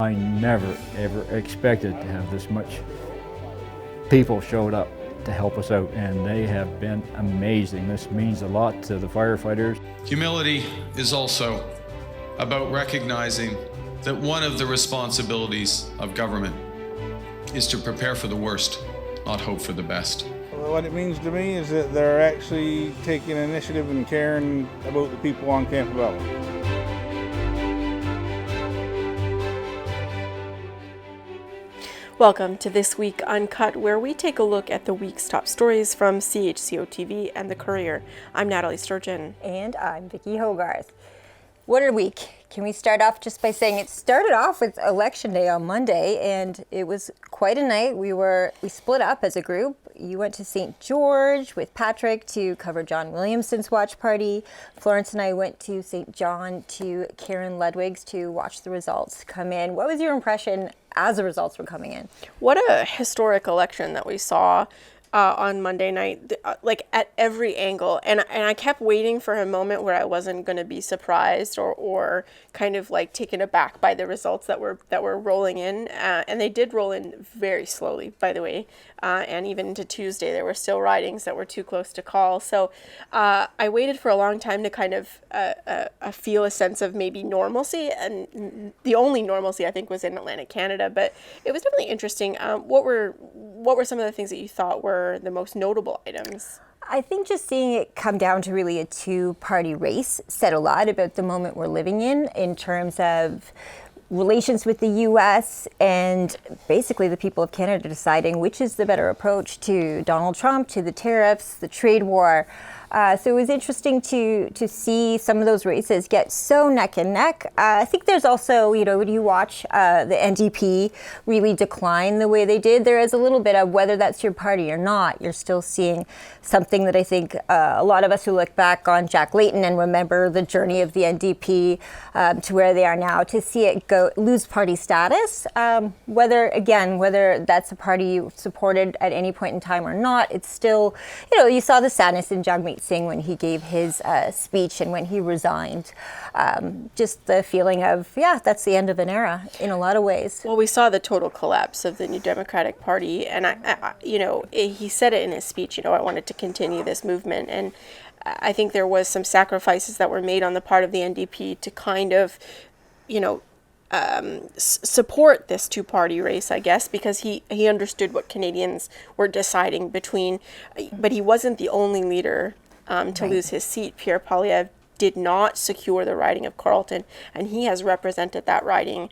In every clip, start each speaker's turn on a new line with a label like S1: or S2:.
S1: I never, ever expected to have this much people showed up to help us out, and they have been amazing. This means a lot to the firefighters.
S2: Humility is also about recognizing that one of the responsibilities of government is to prepare for the worst, not hope for the best.
S3: Well, what it means to me is that they're actually taking initiative and caring about the people on Campbell.
S4: Welcome to This Week Uncut, where we take a look at the week's top stories from CHCO-TV and The Courier. I'm Nathalie Sturgeon.
S5: And I'm Vicki Hogarth. What a week. Can we start off just by saying it started off with Election Day on Monday, and it was quite a night. We split up as a group. You went to St. George with Patrick to cover John Williamson's watch party. Florence and I went to St. John to Karen Ludwig's to watch the results come in. What was your impression as the results were coming in?
S4: What a historic election that we saw on Monday night, like at every angle. And I kept waiting for a moment where I wasn't going to be surprised or kind of like taken aback by the results that were rolling in. And they did roll in very slowly, by the way. And even into Tuesday, there were still ridings that were too close to call. So I waited for a long time to kind of feel a sense of maybe normalcy. And the only normalcy, I think, was in Atlantic Canada. But it was definitely interesting. What were some of the things that you thought were the most notable items?
S5: I think just seeing it come down to really a two-party race said a lot about the moment we're living in terms of relations with the U.S. and basically the people of Canada deciding which is the better approach to Donald Trump, to the tariffs, the trade war. So it was interesting to see some of those races get so neck and neck. I think there's also, when you watch the NDP really decline the way they did, there is a little bit of whether that's your party or not. You're still seeing something that I think a lot of us who look back on Jack Layton and remember the journey of the NDP to where they are now, to see it lose party status, whether that's a party you supported at any point in time or not, it's still, you saw the sadness in Jagmeet Singh when he gave his speech and when he resigned. Just the feeling of, that's the end of an era in a lot of ways.
S4: Well, we saw the total collapse of the New Democratic Party, and he said it in his speech, I wanted to continue this movement, and I think there was some sacrifices that were made on the part of the NDP to kind of, support this two-party race, I guess, because he understood what Canadians were deciding between, but he wasn't the only leader to lose his seat. Pierre Poilievre did not secure the riding of Carleton, and he has represented that riding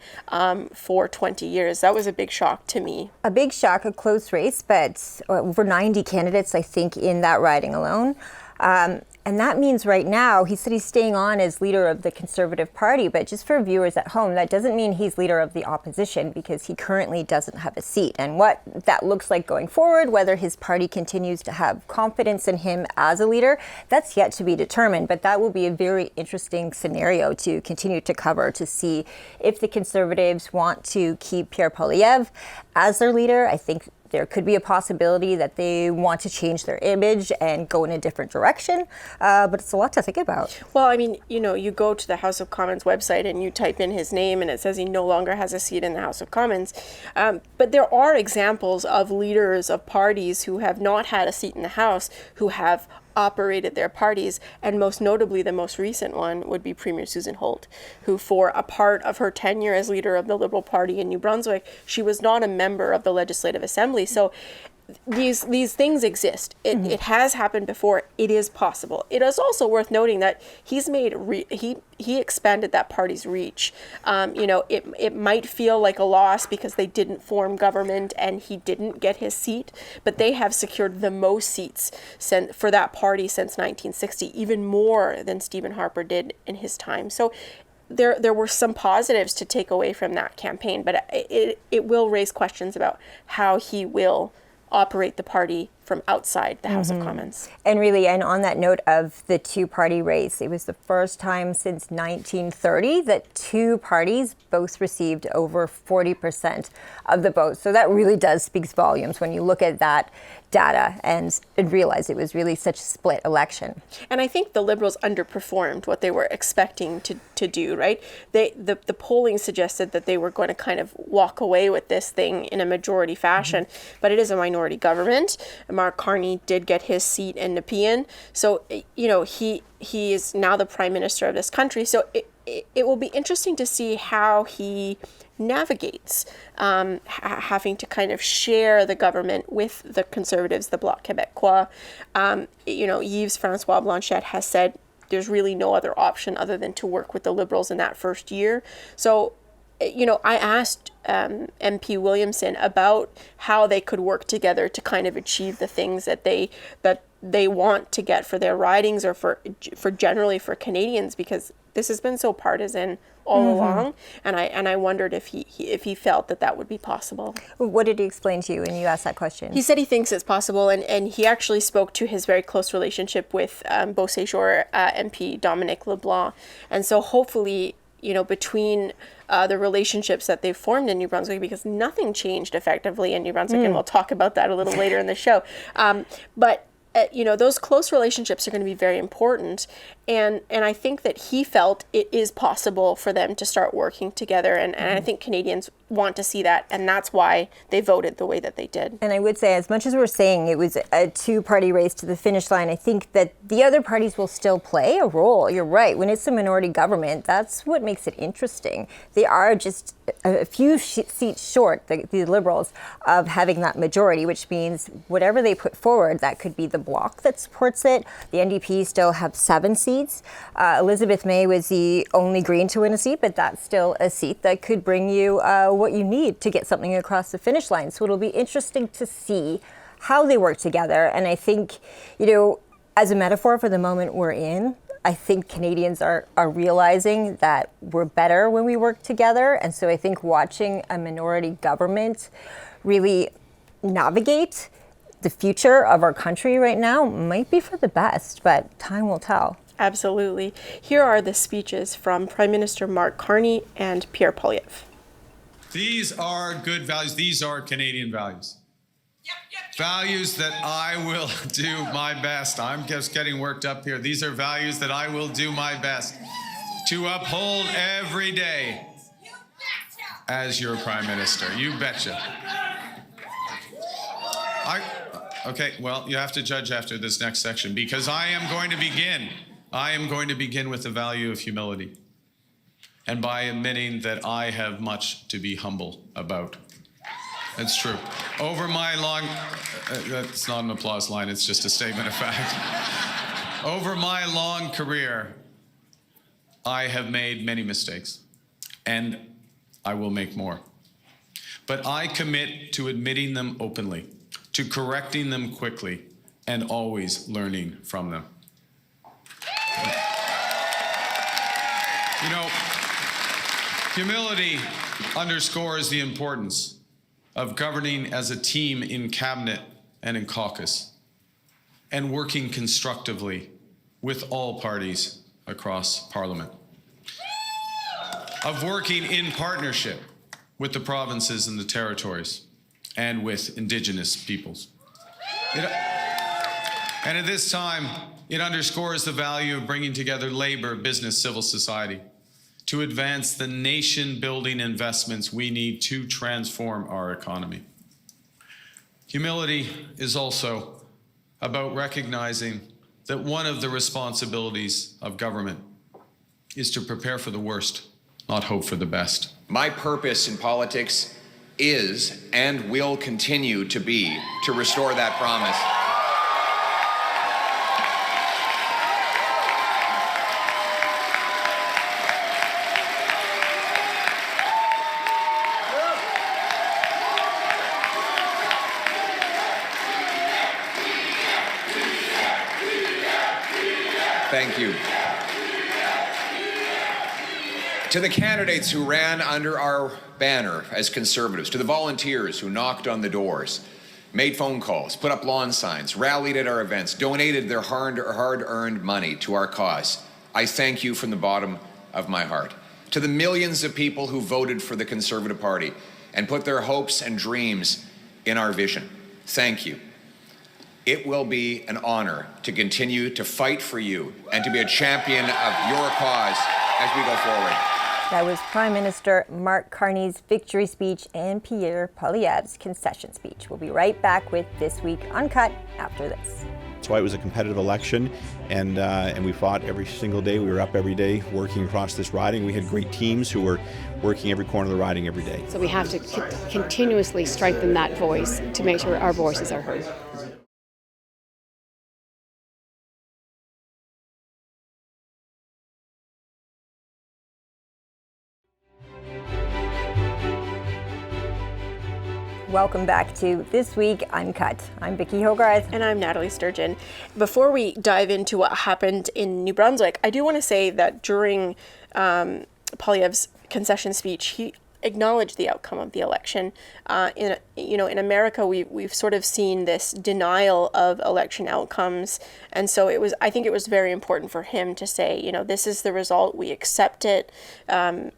S4: for 20 years. That was a big shock to me. A
S5: big shock, a close race, but over 90 candidates, I think, in that riding alone. And that means right now, he said he's staying on as leader of the Conservative Party, but just for viewers at home, that doesn't mean he's leader of the opposition because he currently doesn't have a seat. And what that looks like going forward, whether his party continues to have confidence in him as a leader, that's yet to be determined. But that will be a very interesting scenario to continue to cover, to see if the Conservatives want to keep Pierre Poilievre as their leader. I think there could be a possibility that they want to change their image and go in a different direction, but it's a lot to think about.
S4: Well, I mean, you go to the House of Commons website and you type in his name and it says he no longer has a seat in the House of Commons. But there are examples of leaders of parties who have not had a seat in the House, who have operated their parties, and most notably the most recent one would be Premier Susan Holt, who for a part of her tenure as leader of the Liberal Party in New Brunswick, she was not a member of the Legislative Assembly. So these things exist. It has happened before. It is possible. It is also worth noting that he's made he expanded that party's reach. It might feel like a loss because they didn't form government and he didn't get his seat, but they have secured the most seats for that party since 1960, even more than Stephen Harper did in his time. So there were some positives to take away from that campaign, but it will raise questions about how he will operate the party from outside the House of Commons.
S5: And really, and on that note of the two-party race, it was the first time since 1930 that two parties both received over 40% of the vote. So that really does speak volumes when you look at that data and realize it was really such a split election.
S4: And I think the Liberals underperformed what they were expecting to do, right? The polling suggested that they were going to kind of walk away with this thing in a majority fashion, but it is a minority government. Mark Carney did get his seat in Nepean, so he is now the Prime Minister of this country. So it will be interesting to see how he navigates having to kind of share the government with the Conservatives, the Bloc Québécois. Yves Francois Blanchet has said there's really no other option other than to work with the Liberals in that first year. So, I asked MP Williamson about how they could work together to kind of achieve the things that they want to get for their ridings or for generally for Canadians, because this has been so partisan all along, and I wondered if he felt that would be possible.
S5: What did he explain to you when you asked that question?
S4: He said he thinks it's possible, and he actually spoke to his very close relationship with Beauséjour MP Dominic LeBlanc, and so hopefully, between the relationships that they've formed in New Brunswick, because nothing changed effectively in New Brunswick, and we'll talk about that a little later in the show, but those close relationships are going to be very important. And I think that he felt it is possible for them to start working together. And I think Canadians want to see that. And that's why they voted the way that they did.
S5: And I would say, as much as we're saying it was a two-party race to the finish line, I think that the other parties will still play a role. You're right. When it's a minority government, that's what makes it interesting. They are just a few seats short, the Liberals, of having that majority, which means whatever they put forward, that could be the bloc that supports it. The NDP still have 7 seats. Elizabeth May was the only Green to win a seat, but that's still a seat that could bring you what you need to get something across the finish line. So it'll be interesting to see how they work together. And I think, as a metaphor for the moment we're in, I think Canadians are realizing that we're better when we work together. And so I think watching a minority government really navigate the future of our country right now might be for the best, but time will tell.
S4: Absolutely. Here are the speeches from Prime Minister Mark Carney and Pierre Poilievre.
S2: These are good values. These are Canadian values. Values that I will do my best. I'm just getting worked up here. These are values that I will do my best to uphold every day as your Prime Minister. You betcha. Okay, well, you have to judge after this next section, because I am going to begin with the value of humility, and by admitting that I have much to be humble about. It's true. Over my long, that's not an applause line, it's just a statement of fact. Over my long career, I have made many mistakes, and I will make more. But I commit to admitting them openly, to correcting them quickly, and always learning from them. Humility underscores the importance of governing as a team in cabinet and in caucus, and working constructively with all parties across Parliament, of working in partnership with the provinces and the territories, and with Indigenous peoples. And at this time, it underscores the value of bringing together labor, business, civil society to advance the nation-building investments we need to transform our economy. Humility is also about recognizing that one of the responsibilities of government is to prepare for the worst, not hope for the best.
S6: My purpose in politics is and will continue to be to restore that promise. Thank you. To the candidates who ran under our banner as Conservatives, to the volunteers who knocked on the doors, made phone calls, put up lawn signs, rallied at our events, donated their hard-earned money to our cause. I thank you from the bottom of my heart. To the millions of people who voted for the Conservative Party and put their hopes and dreams in our vision, thank you. It will be an honor to continue to fight for you and to be a champion of your cause as we go forward.
S5: That was Prime Minister Mark Carney's victory speech and Pierre Poilievre's concession speech. We'll be right back with This Week Uncut after this.
S7: That's why it was a competitive election, and we fought every single day. We were up every day working across this riding. We had great teams who were working every corner of the riding every day.
S8: So we have to continuously strengthen that voice to make sure our voices are heard.
S5: Welcome back to This Week Uncut. I'm Vicki Hogarth.
S4: And I'm Nathalie Sturgeon. Before we dive into what happened in New Brunswick, I do want to say that during Poilievre's concession speech, he acknowledged the outcome of the election. In America, we've sort of seen this denial of election outcomes, and so I think it was very important for him to say, this is the result, we accept it, and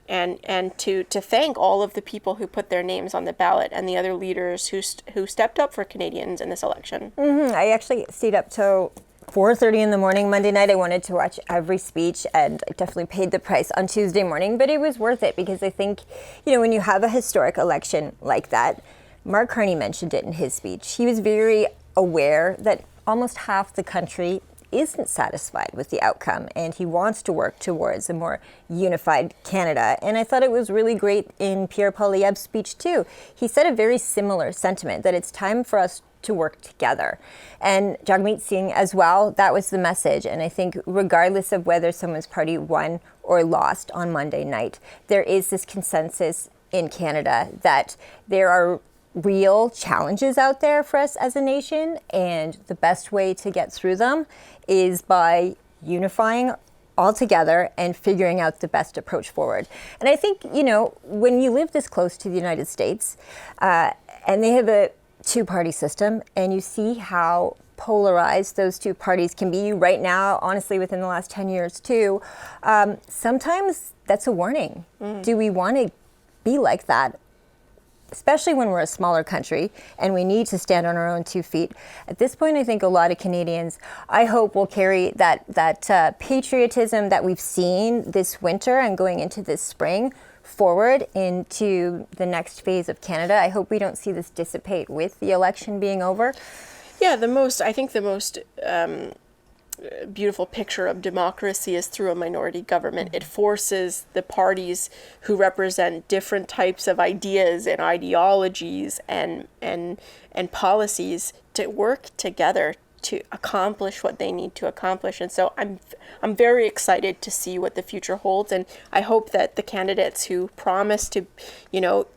S4: to thank all of the people who put their names on the ballot and the other leaders who stepped up for Canadians in this election.
S5: I actually stayed up till 4:30 in the morning Monday night. I wanted to watch every speech, and I definitely paid the price on Tuesday morning, but it was worth it because I think, when you have a historic election like that, Mark Carney mentioned it in his speech. He was very aware that almost half the country isn't satisfied with the outcome, and he wants to work towards a more unified Canada. And I thought it was really great in Pierre Poilievre's speech too. He said a very similar sentiment, that it's time for us to work together. And Jagmeet Singh as well, that was the message. And I think regardless of whether someone's party won or lost on Monday night, there is this consensus in Canada that there are real challenges out there for us as a nation, and the best way to get through them is by unifying all together and figuring out the best approach forward. And I think, when you live this close to the United States, and they have a two-party system, and you see how polarized those two parties can be right now, honestly, within the last 10 years too, sometimes that's a warning. Do we want to be like that? Especially when we're a smaller country and we need to stand on our own 2 feet. At this point, I think a lot of Canadians, I hope, will carry that patriotism that we've seen this winter and going into this spring forward into the next phase of Canada. I hope we don't see this dissipate with the election being over.
S4: Yeah, the most beautiful picture of democracy is through a minority government. It forces the parties who represent different types of ideas and ideologies and policies to work together to accomplish what they need to accomplish. And so I'm very excited to see what the future holds, and I hope that the candidates who promise to,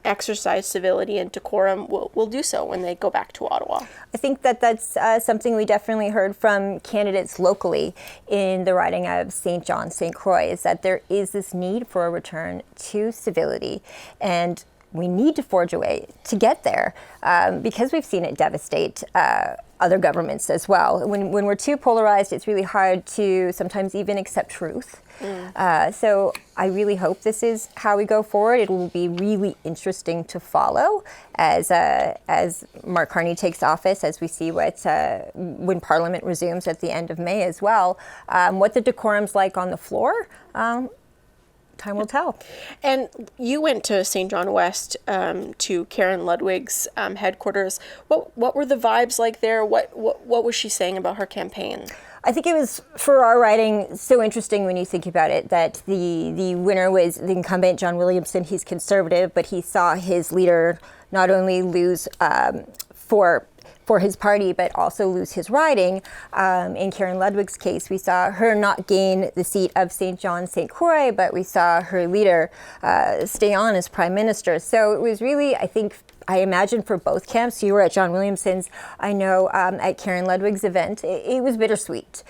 S4: exercise civility and decorum will do so when they go back to Ottawa.
S5: I think that's something we definitely heard from candidates locally in the riding of St. John, St. Croix, is that there is this need for a return to civility, and we need to forge a way to get there because we've seen it devastate other governments as well. When we're too polarized, it's really hard to sometimes even accept truth. So I really hope this is how we go forward. It will be really interesting to follow as Mark Carney takes office, as we see when Parliament resumes at the end of May as well, what the decorum's like on the floor. Time will tell.
S4: And you went to St. John West to Karen Ludwig's headquarters. What were the vibes like there? What was she saying about her campaign?
S5: I think it was, for our riding, so interesting when you think about it, that the winner was the incumbent, John Williamson. He's Conservative, but he saw his leader not only lose for his party, but also lose his riding. In Karen Ludwig's case, we saw her not gain the seat of St. John, St. Croix, but we saw her leader stay on as Prime Minister. So it was really, I imagine for both camps, you were at John Williamson's, I know at Karen Ludwig's event, it was bittersweet.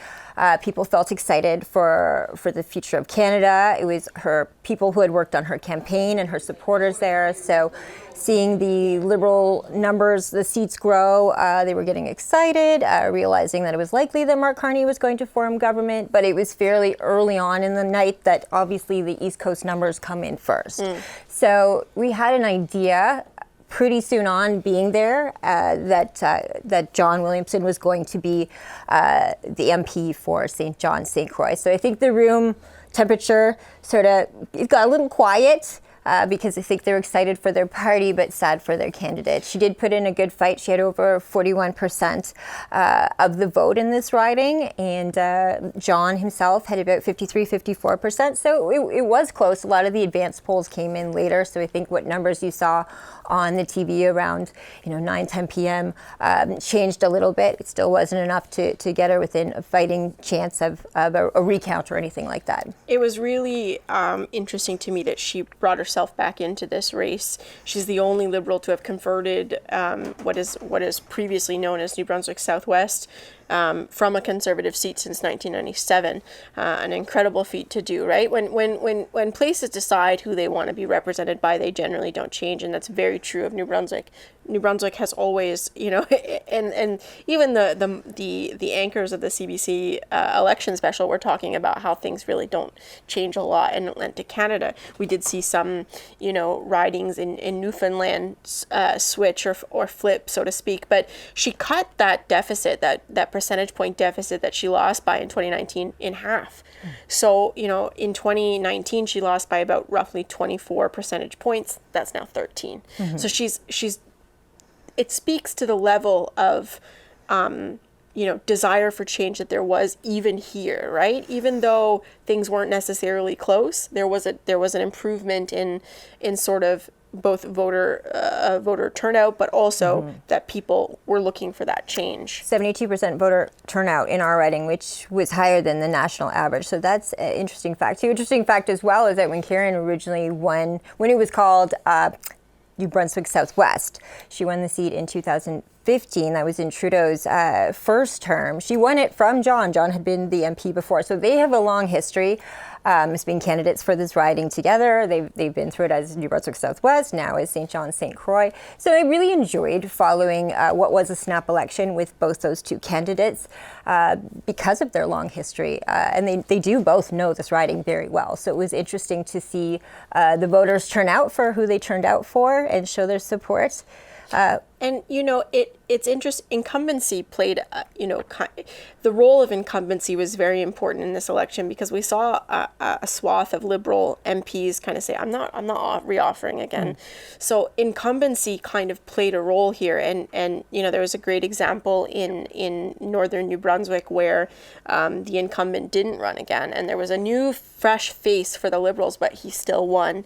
S5: People felt excited for the future of Canada. It was her people who had worked on her campaign and her supporters there. So seeing the Liberal numbers, the seats grow, they were getting excited, realizing that it was likely that Mark Carney was going to form government. But it was fairly early on in the night that obviously the East Coast numbers come in first. So we had an idea pretty soon on being there that John Williamson was going to be the MP for St. John, St. Croix. So I think the room temperature it got a little quiet because I think they're excited for their party but sad for their candidate. She did put in a good fight. She had over 41% of the vote in this riding, and John himself had about 54%. So it was close. A lot of the advanced polls came in later, so I think what numbers you saw on the TV around 9-10 p.m. Changed a little bit. It still wasn't enough to get her within a fighting chance of a recount or anything like that.
S4: It was really interesting to me that she brought herself back into this race. She's the only Liberal to have converted what is previously known as New Brunswick Southwest from a Conservative seat since 1997. An incredible feat to do, right? When places decide who they want to be represented by, they generally don't change, and that's very true of New Brunswick. New Brunswick has always, and even the anchors of the CBC election special were talking about how things really don't change a lot in Atlantic Canada. We did see some, ridings in Newfoundland switch or flip, so to speak, but she cut that deficit, that percentage point deficit that she lost by in 2019 in half. So, in 2019, she lost by about roughly 24 percentage points. That's now 13. So it speaks to the level of, desire for change that there was even here, right? Even though things weren't necessarily close, there was an improvement in sort of both voter turnout, but also that people were looking for that change.
S5: 72% voter turnout in our riding, which was higher than the national average. So that's an interesting fact. The interesting fact as well is that when Karen originally won, when it was called New Brunswick Southwest, she won the seat in 2015. That was in Trudeau's first term. She won it from John. John had been the MP before. So they have a long history as being candidates for this riding together. They've been through it as New Brunswick Southwest, now as St. John, St. Croix. So I really enjoyed following what was a snap election with both those two candidates because of their long history. And they do both know this riding very well. So it was interesting to see the voters turn out for who they turned out for and show their support.
S4: And it's interesting. Incumbency played, the role of incumbency was very important in this election because we saw a swath of Liberal MPs kind of say, I'm not reoffering again. So incumbency kind of played a role here, and there was a great example in northern New Brunswick where the incumbent didn't run again, and there was a new fresh face for the Liberals, but he still won.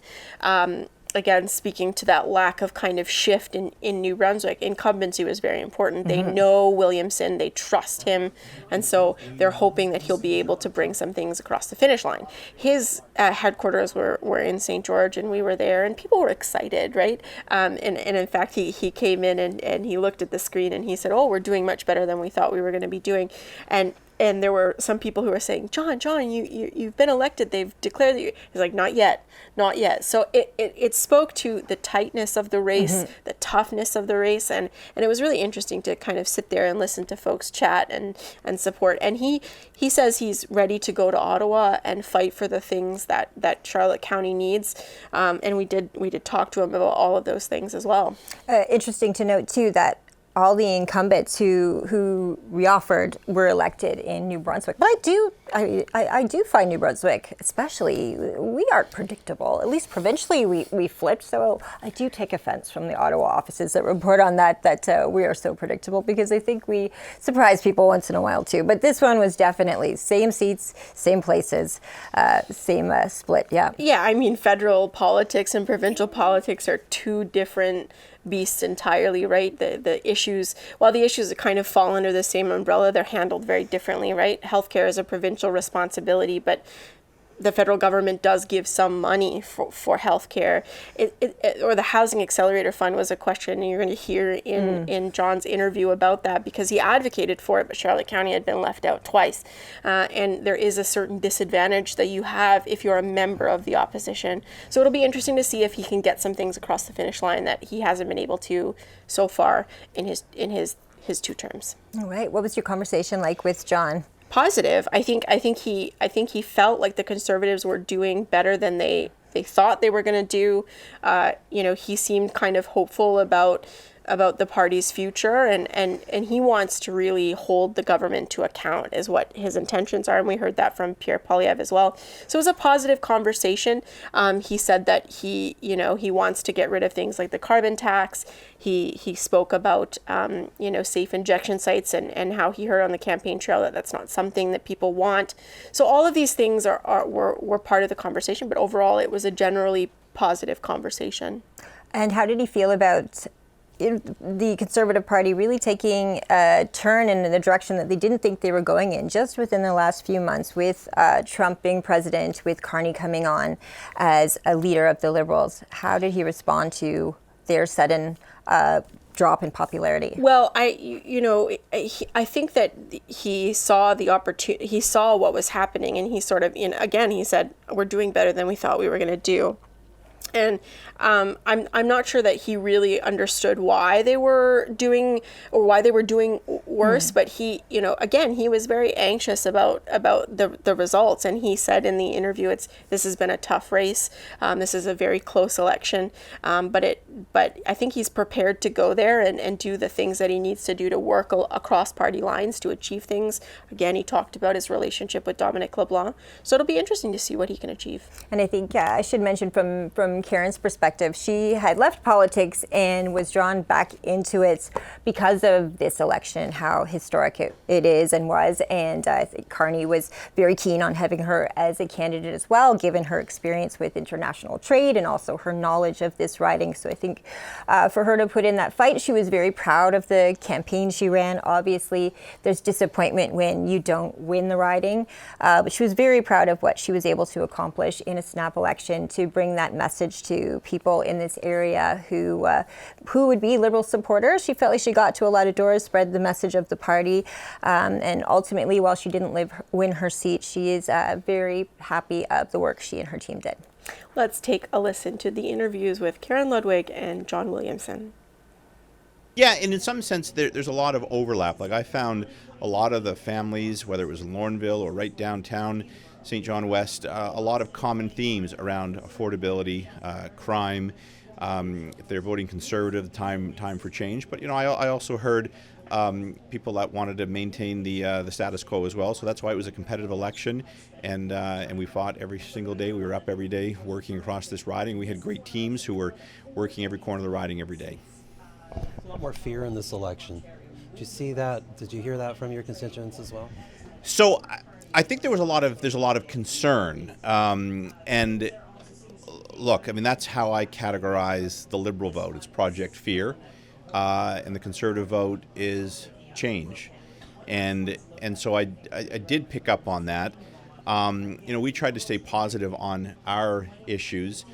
S4: Again, speaking to that lack of kind of shift in New Brunswick, incumbency was very important. They know Williamson, they trust him, and so they're hoping that he'll be able to bring some things across the finish line. His headquarters were in St. George, and we were there, and people were excited, right? And in fact, he came in and he looked at the screen and he said, "Oh, we're doing much better than we thought we were going to be doing." And there were some people who were saying, John, you've been elected. They've declared that you. He's like, not yet. So it spoke to the tightness of the race, the toughness of the race, and it was really interesting to kind of sit there and listen to folks chat and support. And he says he's ready to go to Ottawa and fight for the things that Charlotte County needs. And we did talk to him about all of those things as well.
S5: Interesting to note too that all the incumbents who reoffered were elected in New Brunswick. But I do find New Brunswick, especially, we aren't predictable. At least provincially, we flipped. So I do take offense from the Ottawa offices that report on that we are so predictable, because I think we surprise people once in a while too. But this one was definitely same seats, same places, same split. Yeah.
S4: Yeah, I mean, federal politics and provincial politics are two different beasts entirely, right? The issues, while the issues kind of fall under the same umbrella, they're handled very differently, right? Healthcare is a provincial responsibility, but the federal government does give some money for healthcare. Or the Housing Accelerator Fund was a question, and you're going to hear in John's interview about that, because he advocated for it, but Charlotte County had been left out twice. And there is a certain disadvantage that you have if you're a member of the opposition. So it'll be interesting to see if he can get some things across the finish line that he hasn't been able to so far in his 2 terms.
S5: All right. What was your conversation like with John?
S4: Positive. I think he felt like the Conservatives were doing better than they thought they were going to do. He seemed kind of hopeful about the party's future, and he wants to really hold the government to account is what his intentions are, and we heard that from Pierre Poilievre as well. So it was a positive conversation. He said that he wants to get rid of things like the carbon tax. He spoke about safe injection sites and how he heard on the campaign trail that that's not something that people want. So all of these things were part of the conversation, but overall it was a generally positive conversation.
S5: And how did he feel about the Conservative Party really taking a turn in the direction that they didn't think they were going in just within the last few months, with Trump being president, with Carney coming on as a leader of the Liberals? How did he respond to their sudden drop in popularity?
S4: Well, I think that he saw the opportunity. He saw what was happening, and he sort of, again, he said, "We're doing better than we thought we were going to do." And I'm not sure that he really understood why they were doing worse, but he, again, he was very anxious about the results, and he said in the interview, this has been a tough race. This is a very close election, but I think he's prepared to go there and do the things that he needs to do to work across party lines to achieve things. Again, he talked about his relationship with Dominic LeBlanc, so it'll be interesting to see what he can achieve.
S5: And I think I should mention from Karen's perspective, she had left politics and was drawn back into it because of this election, how historic it is and was. And I think Carney was very keen on having her as a candidate as well, given her experience with international trade and also her knowledge of this riding. So I think for her to put in that fight, she was very proud of the campaign she ran. Obviously, there's disappointment when you don't win the riding, but she was very proud of what she was able to accomplish in a snap election to bring that message to people in this area who would be Liberal supporters. She felt like she got to a lot of doors, spread the message of the party, and ultimately, while she didn't win her seat, she is very happy of the work she and her team did.
S4: Let's take a listen to the interviews with Karen Ludwig and John Williamson.
S7: Yeah, and in some sense, there's a lot of overlap. Like, I found a lot of the families, whether it was in Lorneville or right downtown St. John West, a lot of common themes around affordability, crime. If they're voting Conservative, time for change. But I also heard people that wanted to maintain the status quo as well. So that's why it was a competitive election, and we fought every single day. We were up every day working across this riding. We had great teams who were working every corner of the riding every day.
S9: There's a lot more fear in this election. Did you see that? Did you hear that from your constituents as well?
S7: So I think there's a lot of concern, and look, I mean, that's how I categorize the Liberal vote. It's Project Fear, and the Conservative vote is change, and so I did pick up on that. We tried to stay positive on our issues,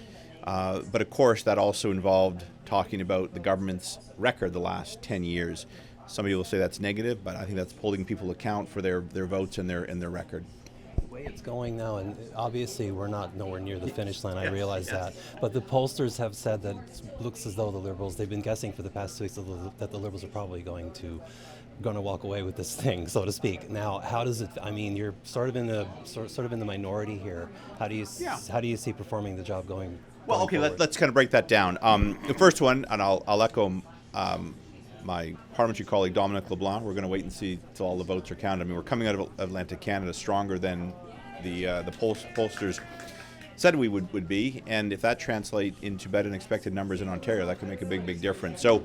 S7: but of course that also involved talking about the government's record the last 10 years. Some people say that's negative, but I think that's holding people account for their votes and their record.
S9: The way it's going now, and obviously we're not nowhere near the finish line, I realize that, but the pollsters have said that it looks as though the Liberals, they've been guessing for the past 2 weeks that the Liberals are probably going to walk away with this thing, so to speak. Now, how does it? I mean, you're sort of in the minority here. How do you see performing the job going?
S7: Well, okay,
S9: forward?
S7: let's kind of break that down. The first one, and I'll echo my parliamentary colleague Dominic LeBlanc. We're going to wait and see till all the votes are counted. I mean, we're coming out of Atlantic Canada stronger than the pollsters said we would be, and if that translates into better than expected numbers in Ontario, that could make a big difference. So,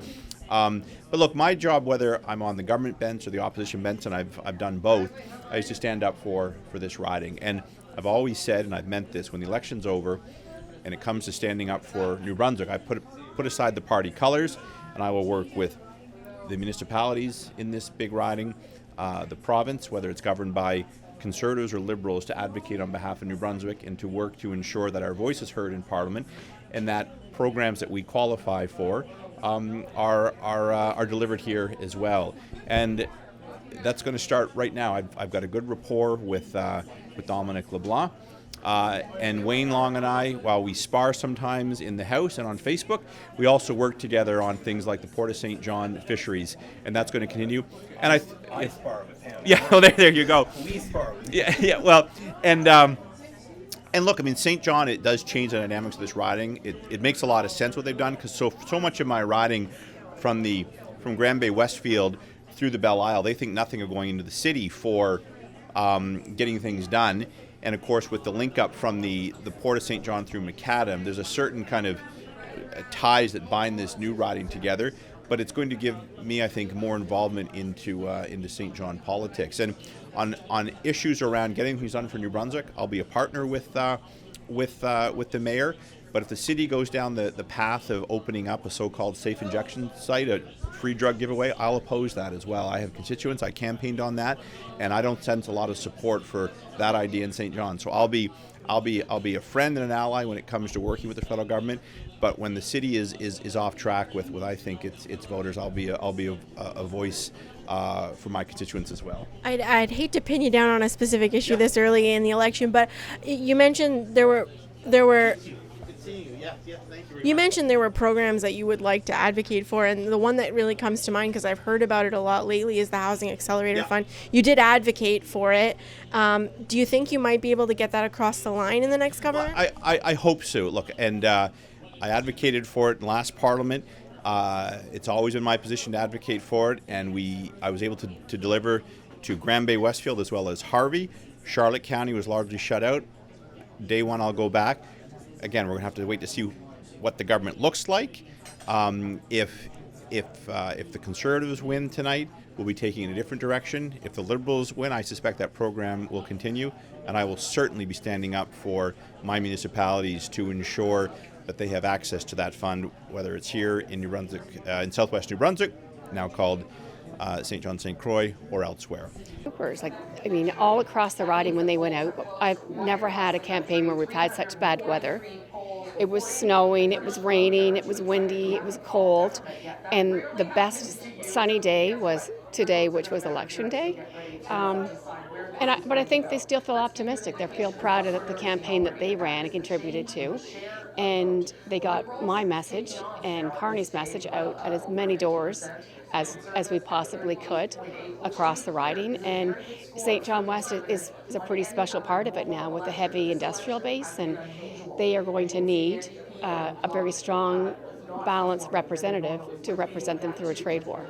S7: but look, my job, whether I'm on the government bench or the opposition bench, and I've done both, I used to stand up for this riding, and I've always said, and I've meant this, when the election's over, and it comes to standing up for New Brunswick, I put aside the party colors, and I will work with the municipalities in this big riding, the province, whether it's governed by Conservatives or Liberals to advocate on behalf of New Brunswick and to work to ensure that our voice is heard in Parliament, and that programs that we qualify for are delivered here as well. And that's going to start right now. I've got a good rapport with Dominic LeBlanc. And Wayne Long and I, while we spar sometimes in the House and on Facebook, we also work together on things like the Port of St. John fisheries, and that's going to continue. And I spar with him. Yeah, well, there you go. We spar with him. Yeah, well, and look, I mean, St. John, it does change the dynamics of this riding. It makes a lot of sense what they've done, because so much of my riding from Granby Westfield through the Belle Isle, they think nothing of going into the city for getting things done. And of course, with the link up from the Port of St. John through Macadam, there's a certain kind of ties that bind this new riding together. But it's going to give me, I think, more involvement into St. John politics. And on issues around getting things done for New Brunswick, I'll be a partner with the mayor. But if the city goes down the path of opening up a so-called safe injection site, a free drug giveaway, I'll oppose that as well. I have constituents, I campaigned on that, and I don't sense a lot of support for that idea in St. John. So I'll be a friend and an ally when it comes to working with the federal government. But when the city is off track with I think its voters, I'll be a voice for my constituents as well.
S4: I'd hate to pin you down on a specific issue this early in the election, but you mentioned there were. You mentioned there were programs that you would like to advocate for, and the one that really comes to mind, because I've heard about it a lot lately, is the Housing Accelerator Fund. You did advocate for it. Do you think you might be able to get that across the line in the next government?
S7: I hope so. Look, and I advocated for it in last Parliament. It's always been my position to advocate for it, and I was able to deliver to Granby Westfield as well as Harvey. Charlotte County was largely shut out. Day one, I'll go back. Again, we're going to have to wait to see what the government looks like. If the Conservatives win tonight, we'll be taking in a different direction. If the Liberals win, I suspect that program will continue, and I will certainly be standing up for my municipalities to ensure that they have access to that fund, whether it's here in New Brunswick, in Southwest New Brunswick, now called St. John St. Croix, or elsewhere.
S8: All across the riding when they went out, I've never had a campaign where we've had such bad weather. It was snowing, it was raining, it was windy, it was cold, and the best sunny day was today, which was election day. But I think they still feel optimistic. They feel proud of the campaign that they ran and contributed to. And they got my message and Carney's message out at as many doors as we possibly could across the riding. And St. John West is a pretty special part of it now with a heavy industrial base, and they are going to need a very strong, balanced representative to represent them through a trade war.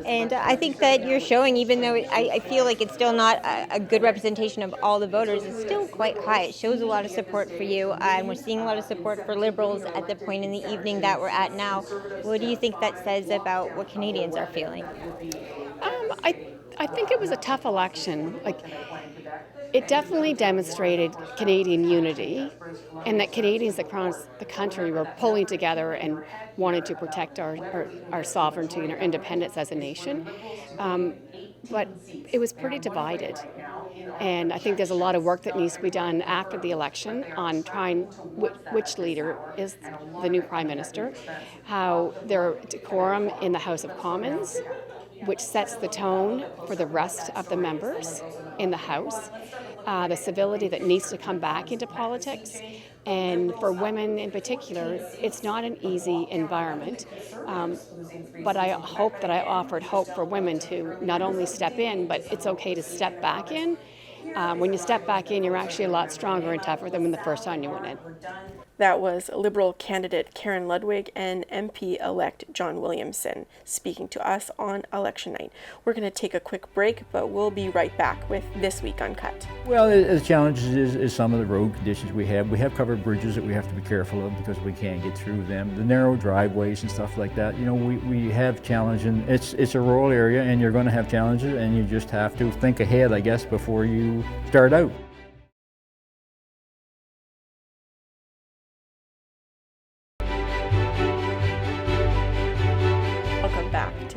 S5: And I think that you're showing, even though I feel like it's still not a good representation of all the voters, it's still quite high. It shows a lot of support for you, and we're seeing a lot of support for Liberals at the point in the evening that we're at now. What do you think that says about what Canadians are feeling?
S8: I think it was a tough election. It definitely demonstrated Canadian unity, and that Canadians across the country were pulling together and wanted to protect our sovereignty and our independence as a nation. But it was pretty divided. And I think there's a lot of work that needs to be done after the election on trying which leader is the new Prime Minister, how their decorum in the House of Commons, which sets the tone for the rest of the members in the House, the civility that needs to come back into politics. And for women in particular, it's not an easy environment. But I hope that I offered hope for women to not only step in, but it's okay to step back in. When you step back in, you're actually a lot stronger and tougher than when the first time you went in.
S4: That was Liberal candidate Karen Ludwig and MP-elect John Williamson speaking to us on election night. We're going to take a quick break, but we'll be right back with This Week Uncut.
S1: Well, the challenge is some of the road conditions we have. We have covered bridges that we have to be careful of because we can't get through them. The narrow driveways and stuff like that. You know, we have challenges, and it's a rural area, and you're going to have challenges, and you just have to think ahead, I guess, before you start out.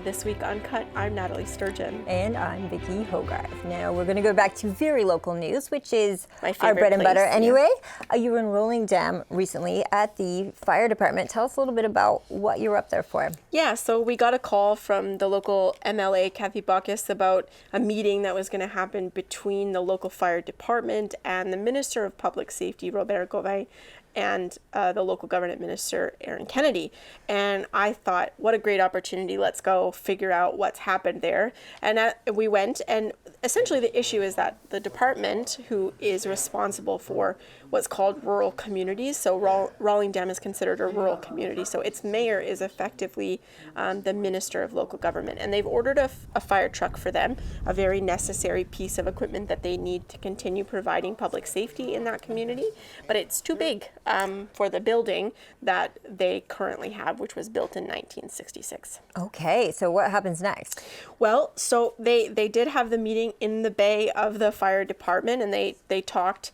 S4: This Week Uncut. I'm Nathalie Sturgeon.
S5: And I'm Vicki Hogarth. Now we're going to go back to very local news, which is
S4: My
S5: our
S4: favorite
S5: bread and
S4: place,
S5: butter
S4: yeah.
S5: anyway. You were in Rolling Dam recently at the fire department. Tell us a little bit about what you were up there for.
S4: Yeah, so we got a call from the local MLA, Kathy Baucus, about a meeting that was going to happen between the local fire department and the Minister of Public Safety, Robert Gauvin, and the local government minister, Aaron Kennedy. And I thought, what a great opportunity. Let's go figure out what's happened there. And we went, and essentially the issue is that the department, who is responsible for what's called rural communities, so Rolling Dam is considered a rural community, so its mayor is effectively the minister of local government. And they've ordered a fire truck for them, a very necessary piece of equipment that they need to continue providing public safety in that community. But it's too big for the building that they currently have, which was built in 1966.
S5: Okay, so what happens next?
S4: Well, so they did have the meeting in the bay of the fire department, and they talked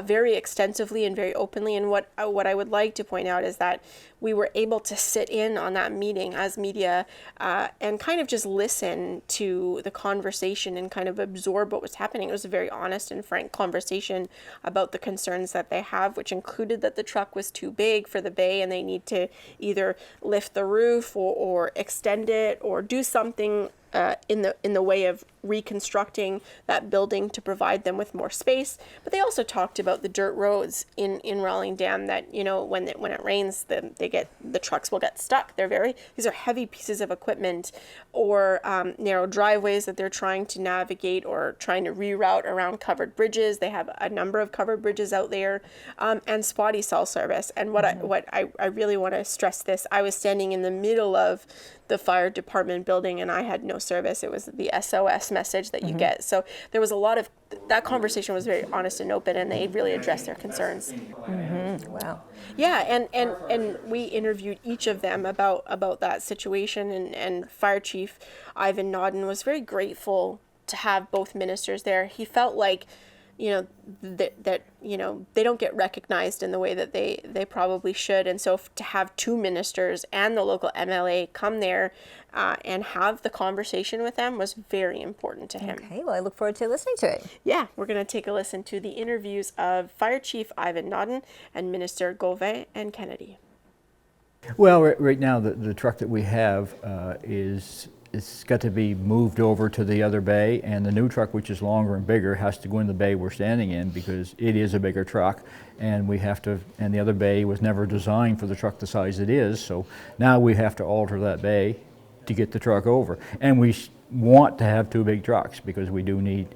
S4: very extensively and very openly. And what I would like to point out is that we were able to sit in on that meeting as media and kind of just listen to the conversation and kind of absorb what was happening. It was a very honest and frank conversation about the concerns that they have, which included that the truck was too big for the bay and they need to either lift the roof or extend it or do something in the way of reconstructing that building to provide them with more space. But they also talked about the dirt roads in Rolling Dam that, you know, when it rains, the trucks will get stuck. These are heavy pieces of equipment, or narrow driveways that they're trying to navigate or trying to reroute around covered bridges. They have a number of covered bridges out there, and spotty cell service. And what I really want to stress this, I was standing in the middle of the fire department building and I had no service. It was the SOS message that you get. So there was a lot of, that conversation was very honest and open, and they really addressed their concerns.
S5: Wow.
S4: Yeah, and we interviewed each of them about that situation, and Fire Chief Ivan Nodden was very grateful to have both ministers there. He felt like, you know, that you know, they don't get recognized in the way that they probably should, and so to have two ministers and the local MLA come there and have the conversation with them was very important to him.
S5: Okay, well, I look forward to listening to it.
S4: Yeah, we're going to take a listen to the interviews of Fire Chief Ivan Nodden and Minister Gauvin and Kennedy.
S1: Well, right now the truck that we have it's got to be moved over to the other bay, and the new truck, which is longer and bigger, has to go in the bay we're standing in because it is a bigger truck, and and the other bay was never designed for the truck the size it is, so now we have to alter that bay to get the truck over. And we want to have two big trucks because we do need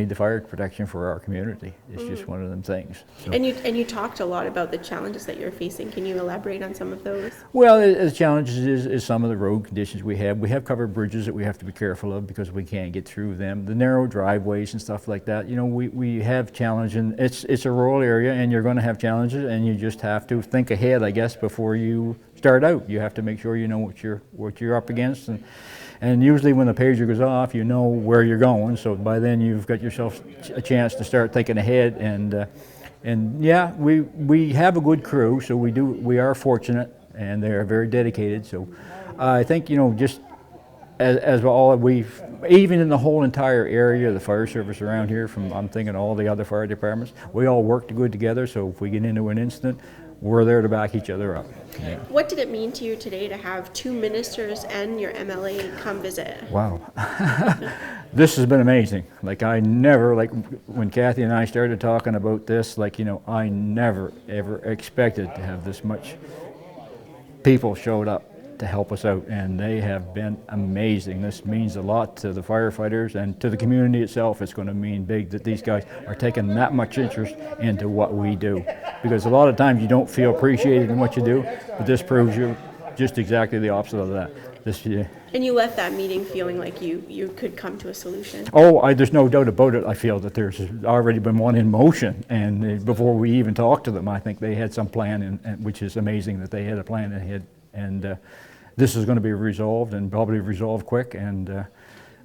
S1: the fire protection for our community. It's just one of them things. So.
S4: And you talked a lot about the challenges that you're facing. Can you elaborate on some of those?
S1: Well, the challenges is some of the road conditions we have. We have covered bridges that we have to be careful of because we can't get through them. The narrow driveways and stuff like that. You know, we have challenges, and it's a rural area, and you're going to have challenges, and you just have to think ahead, I guess, before you start out. You have to make sure you know what you're up against, and usually when the pager goes off, you know where you're going. So by then you've got yourself a chance to start thinking ahead. And yeah, we have a good crew, so we are fortunate, and they are very dedicated. So I think, you know, just as even in the whole entire area, the fire service around here, I'm thinking all the other fire departments, we all work good together. So if we get into an incident, we're there to back each other up. Yeah.
S4: What did it mean to you today to have two ministers and your MLA come visit?
S1: Wow. This has been amazing. Like when Kathy and I started talking about this, I never ever expected to have this much people showed up to help us out, and they have been amazing. This means a lot to the firefighters and to the community itself. It's going to mean big that these guys are taking that much interest into what we do, because a lot of times you don't feel appreciated in what you do, but this proves you just exactly the opposite of that.
S4: And you left that meeting feeling like you could come to a solution.
S1: Oh, there's no doubt about it. I feel that there's already been one in motion, and before we even talked to them, I think they had some plan, which is amazing that they had a plan ahead. And this is going to be resolved, and probably resolved quick, and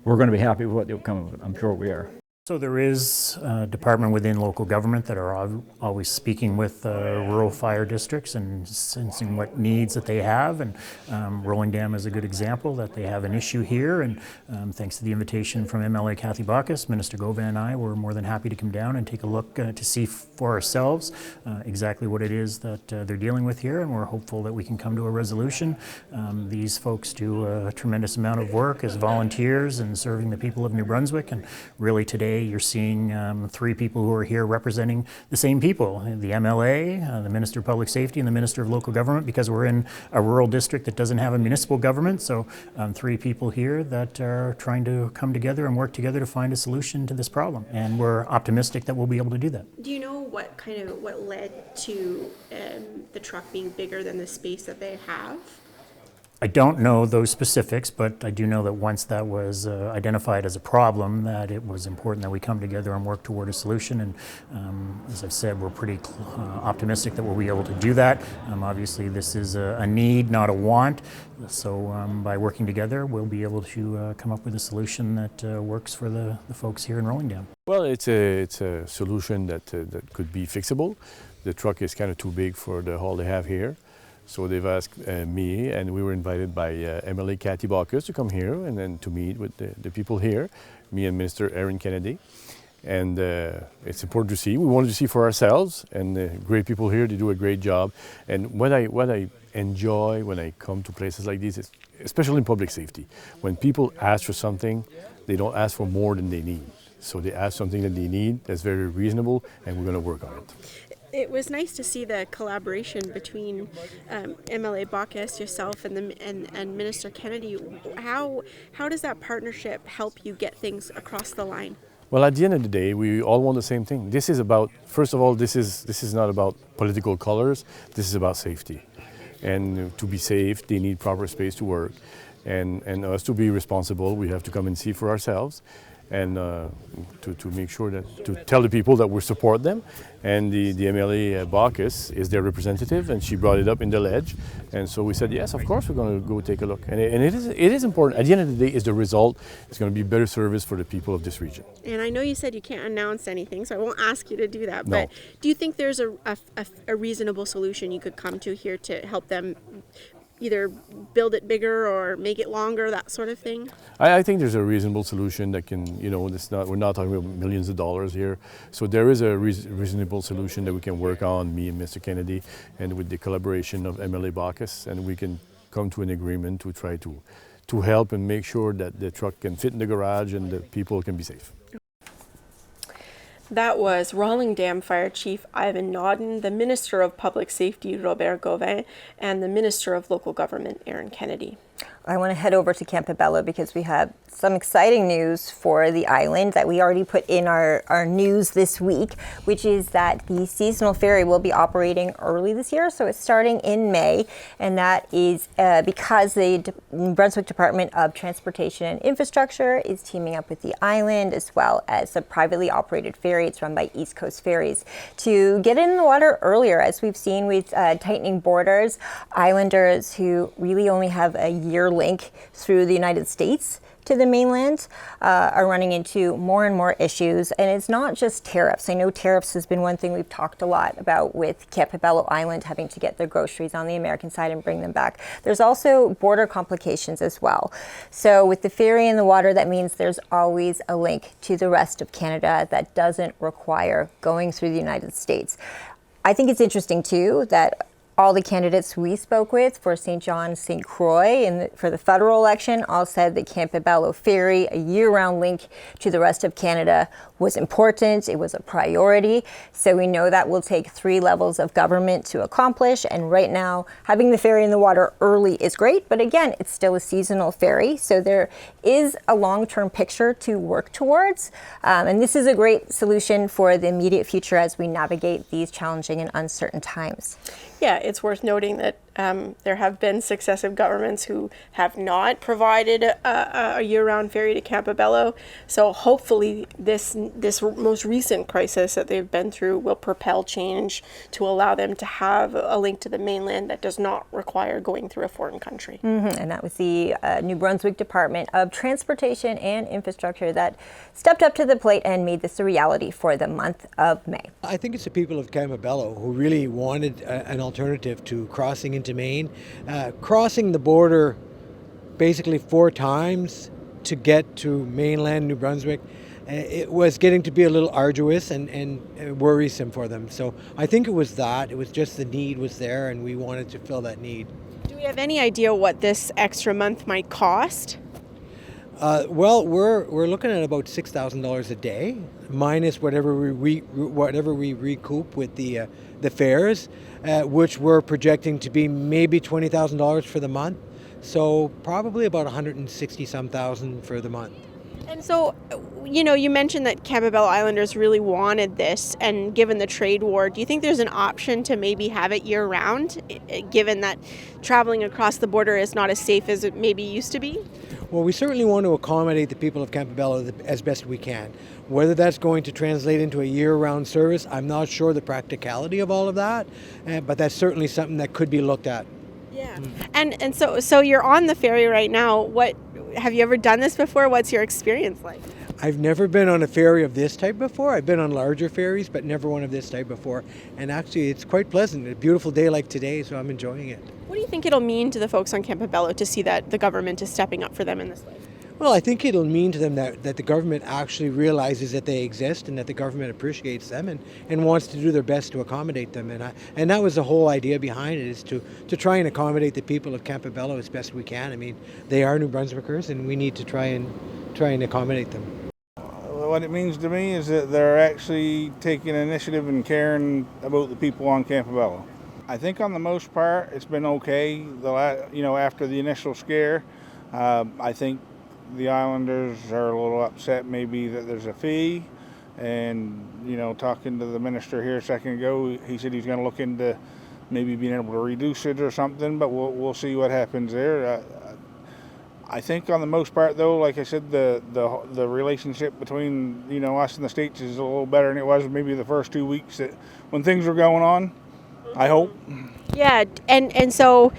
S1: we're going to be happy with what the outcome of it. I'm sure we are.
S10: So there is a department within local government that are always speaking with rural fire districts and sensing what needs that they have. And Rolling Dam is a good example that they have an issue here. And thanks to the invitation from MLA Kathy Baucus, Minister Gauvin and I were more than happy to come down and take a look to see for ourselves exactly what it is that they're dealing with here. And we're hopeful that we can come to a resolution. These folks do a tremendous amount of work as volunteers and serving the people of New Brunswick. And really today, you're seeing 3 people who are here representing the same people, the MLA, the Minister of Public Safety, and the Minister of Local Government, because we're in a rural district that doesn't have a municipal government. So 3 people here that are trying to come together and work together to find a solution to this problem. And we're optimistic that we'll be able to do that.
S4: Do you know what led to the truck being bigger than the space that they have?
S10: I don't know those specifics, but I do know that once that was identified as a problem, that it was important that we come together and work toward a solution. And as I've said, we're pretty optimistic that we'll be able to do that. Obviously, this is a need, not a want. So by working together, we'll be able to come up with a solution that works for the folks here in Rolling Dam.
S11: Well, it's a solution that could be fixable. The truck is kind of too big for the haul they have here. So they've asked me, and we were invited by MLA Kathy Baucus to come here and then to meet with the people here, me and Minister Erin Kennedy. And it's important to see. We wanted to see for ourselves, and the great people here, they do a great job. And what I enjoy when I come to places like this, is, especially in public safety, when people ask for something, they don't ask for more than they need. So they ask something that they need that's very reasonable, and we're going to work on it.
S4: It was nice to see the collaboration between MLA Baucus, yourself, and Minister Kennedy. How does that partnership help you get things across the line?
S11: Well, at the end of the day, we all want the same thing. This is about, first of all, this is not about political colors. This is about safety. And to be safe, they need proper space to work. And us to be responsible, we have to come and see for ourselves. And to make sure that, to tell the people that we support them. And the MLA Baucus is their representative, and she brought it up in the ledge. And so we said, yes, of course we're going to go take a look. And it is important. At the end of the day, is the result. It's going to be better service for the people of this region.
S4: And I know you said you can't announce anything, so I won't ask you to do that.
S11: No.
S4: But do you think there's a reasonable solution you could come to here to help them either build it bigger or make it longer, that sort of thing?
S11: I think there's a reasonable solution that can, we're not talking about millions of dollars here. So there is a reasonable solution that we can work on, me and Mr. Kennedy, and with the collaboration of MLA Baucus, and we can come to an agreement to try to help and make sure that the truck can fit in the garage and the people can be safe.
S4: That was Rolling Dam Fire Chief Ivan Nodden, the Minister of Public Safety Robert Gauvin, and the Minister of Local Government Erin Kennedy.
S5: I want to head over to Campobello because we have some exciting news for the island that we already put in our news this week, which is that the seasonal ferry will be operating early this year. So it's starting in May, and that is because the Brunswick Department of Transportation and Infrastructure is teaming up with the island as well as a privately operated ferry. It's run by East Coast Ferries to get in the water earlier, as we've seen with tightening borders. Islanders who really only have a year link through the United States to the mainland are running into more and more issues. And it's not just tariffs. I know tariffs has been one thing we've talked a lot about with Campobello Island having to get their groceries on the American side and bring them back. There's also border complications as well. So with the ferry in the water, that means there's always a link to the rest of Canada that doesn't require going through the United States. I think it's interesting too that all the candidates we spoke with for St. John, St. Croix, for the federal election all said that Campobello Ferry, a year-round link to the rest of Canada, was important. It was a priority. So we know that will take 3 levels of government to accomplish. And right now, having the ferry in the water early is great. But again, it's still a seasonal ferry. So there is a long-term picture to work towards. And this is a great solution for the immediate future as we navigate these challenging and uncertain times.
S4: Yeah, it's worth noting that There have been successive governments who have not provided a year-round ferry to Campobello. So hopefully this most recent crisis that they've been through will propel change to allow them to have a link to the mainland that does not require going through a foreign country.
S5: And that was the New Brunswick Department of Transportation and Infrastructure that stepped up to the plate and made this a reality for the month of May.
S12: I think it's the people of Campobello who really wanted an alternative to crossing into Maine. Crossing the border basically 4 times to get to mainland New Brunswick, it was getting to be a little arduous and worrisome for them. So I think it was that. It was just the need was there and we wanted to fill that need.
S4: Do we have any idea what this extra month might cost?
S12: Well, we're looking at about $6,000 a day, minus whatever we recoup with the fares, which we're projecting to be maybe $20,000 for the month. So probably about $160,000 for the month.
S4: And so, you know, you mentioned that Campobello Islanders really wanted this, and given the trade war, do you think there's an option to maybe have it year-round, given that traveling across the border is not as safe as it maybe used to be?
S12: Well, we certainly want to accommodate the people of Campobello as best we can. Whether that's going to translate into a year-round service, I'm not sure the practicality of all of that, but that's certainly something that could be looked at.
S4: Yeah. And so you're on the ferry right now. What have you ever done this before? What's your experience like?
S12: I've never been on a ferry of this type before. I've been on larger ferries, but never one of this type before. And actually, it's quite pleasant. A beautiful day like today, so I'm enjoying it.
S4: What do you think it'll mean to the folks on Campobello to see that the government is stepping up for them in this way?
S12: Well, I think it'll mean to them that the government actually realizes that they exist and that the government appreciates them and wants to do their best to accommodate them. And that was the whole idea behind it, is to try and accommodate the people of Campobello as best we can. I mean, they are New Brunswickers and we need to try and accommodate them.
S3: What it means to me is that they're actually taking initiative and caring about the people on Campobello. I think on the most part it's been okay. After the initial scare, I think the Islanders are a little upset maybe that there's a fee, and talking to the minister here a second ago, he said he's going to look into maybe being able to reduce it or something, but we'll see what happens there. I think on the most part though, like I said, the relationship between us and the States is a little better than it was maybe the first 2 weeks when things were going on. I hope.
S4: Yeah, and so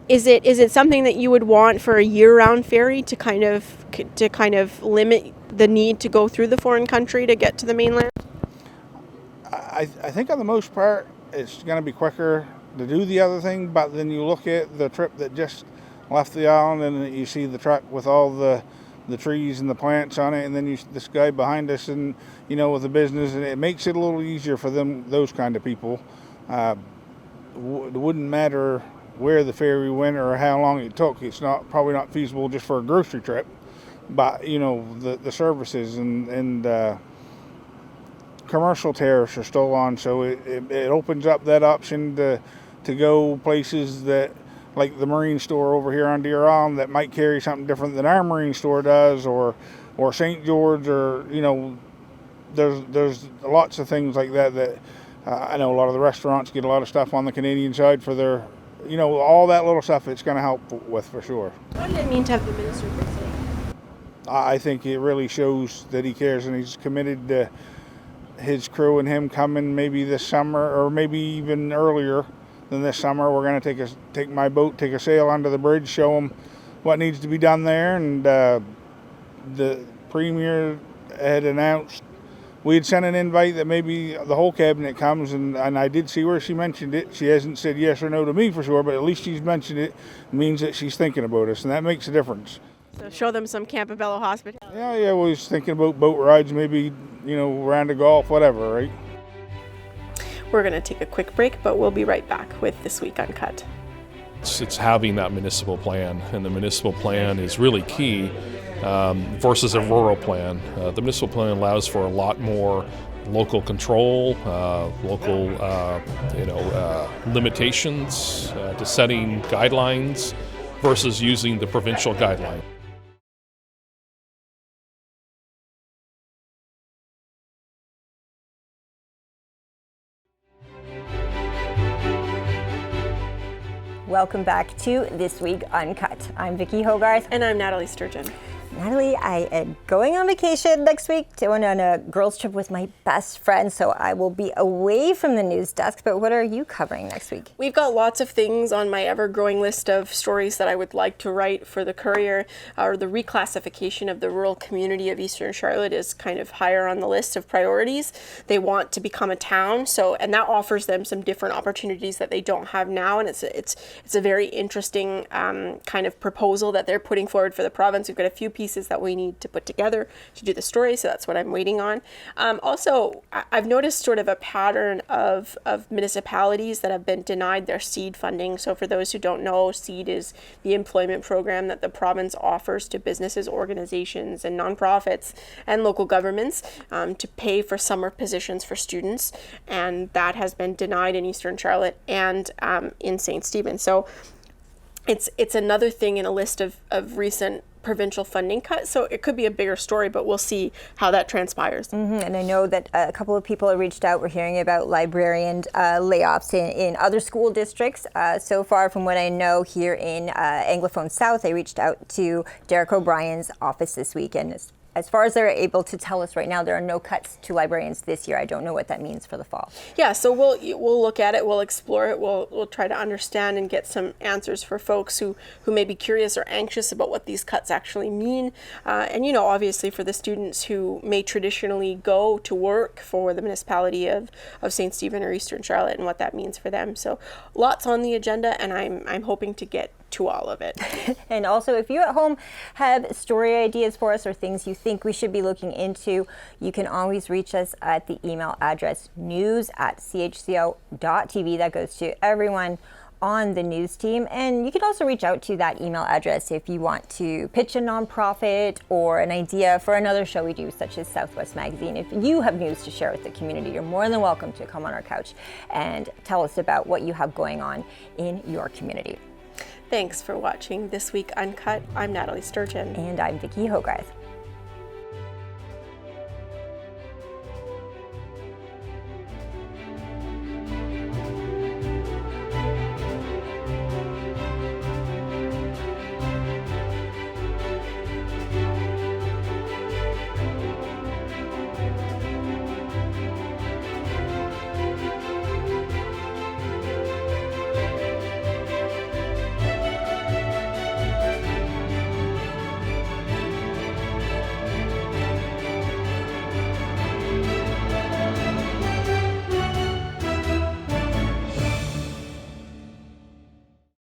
S4: is it something that you would want for a year-round ferry to kind of limit the need to go through the foreign country to get to the mainland?
S3: I think on the most part it's going to be quicker to do the other thing, but then you look at the trip that just left the island and you see the truck with all the trees and the plants on it, and then this guy behind us and with the business, and it makes it a little easier for those kind of people. It wouldn't matter where the ferry went or how long it took. It's probably not feasible just for a grocery trip, but the services and commercial tariffs are still on, so it opens up that option to go places that, like the marine store over here on Deer Island, that might carry something different than our marine store does, or St. George, or there's lots of things like that I know a lot of the restaurants get a lot of stuff on the Canadian side for their, all that little stuff it's going to help with for sure.
S4: What did it mean to have the minister visit?
S3: I think it really shows that he cares and he's committed to his crew and him coming maybe this summer or maybe even earlier than this summer. We're going to take my boat, take a sail under the bridge, show them what needs to be done there. And the Premier had announced we had sent an invite that maybe the whole cabinet comes, and I did see where she mentioned it. She hasn't said yes or no to me for sure, but at least she's mentioned it. It means that she's thinking about us, and that makes a difference.
S4: So show them some Campobello hospitality.
S3: Yeah, we was thinking about boat rides, maybe, round of golf, whatever, right?
S4: We're going to take a quick break, but we'll be right back with This Week Uncut.
S13: It's having that municipal plan, and the municipal plan is really key versus a rural plan. The municipal plan allows for a lot more local control, local limitations to setting guidelines versus using the provincial guideline.
S5: Welcome back to This Week Uncut. I'm Vicki Hogarth.
S4: And I'm Nathalie Sturgeon.
S5: Nathalie, I am going on vacation next week, going on a girls' trip with my best friend, so I will be away from the news desk, but what are you covering next week?
S4: We've got lots of things on my ever-growing list of stories that I would like to write for the Courier. The reclassification of the rural community of Eastern Charlotte is kind of higher on the list of priorities. They want to become a town, and that offers them some different opportunities that they don't have now, and it's a very interesting kind of proposal that they're putting forward for the province. We've got a few pieces that we need to put together to do the story, so that's what I'm waiting on. Also, I've noticed sort of a pattern of municipalities that have been denied their SEED funding. So for those who don't know, SEED is the employment program that the province offers to businesses, organizations, and nonprofits and local governments to pay for summer positions for students, and that has been denied in Eastern Charlotte and in St. Stephen. So it's another thing in a list of recent provincial funding cuts, so it could be a bigger story, but we'll see how that transpires.
S5: And I know that a couple of people have reached out. We're hearing about librarian layoffs in other school districts. So far, from what I know, here in Anglophone South, they reached out to Derek O'Brien's office this week, and as far as they're able to tell us right now, there are no cuts to librarians this year. I don't know what that means for the fall.
S4: Yeah, so we'll look at it, we'll explore it, we'll try to understand and get some answers for folks who may be curious or anxious about what these cuts actually mean. And obviously for the students who may traditionally go to work for the municipality of St. Stephen or Eastern Charlotte and what that means for them. So lots on the agenda, and I'm hoping to get to all of it.
S5: And also, if you at home have story ideas for us or things you think we should be looking into, you can always reach us at the email address news@chco.tv. That goes to everyone on the news team. And you can also reach out to that email address if you want to pitch a nonprofit or an idea for another show we do, such as Southwest Magazine. If you have news to share with the community, you're more than welcome to come on our couch and tell us about what you have going on in your community.
S4: Thanks for watching This Week Uncut. I'm Nathalie Sturgeon.
S5: And I'm Vicki Hogarth.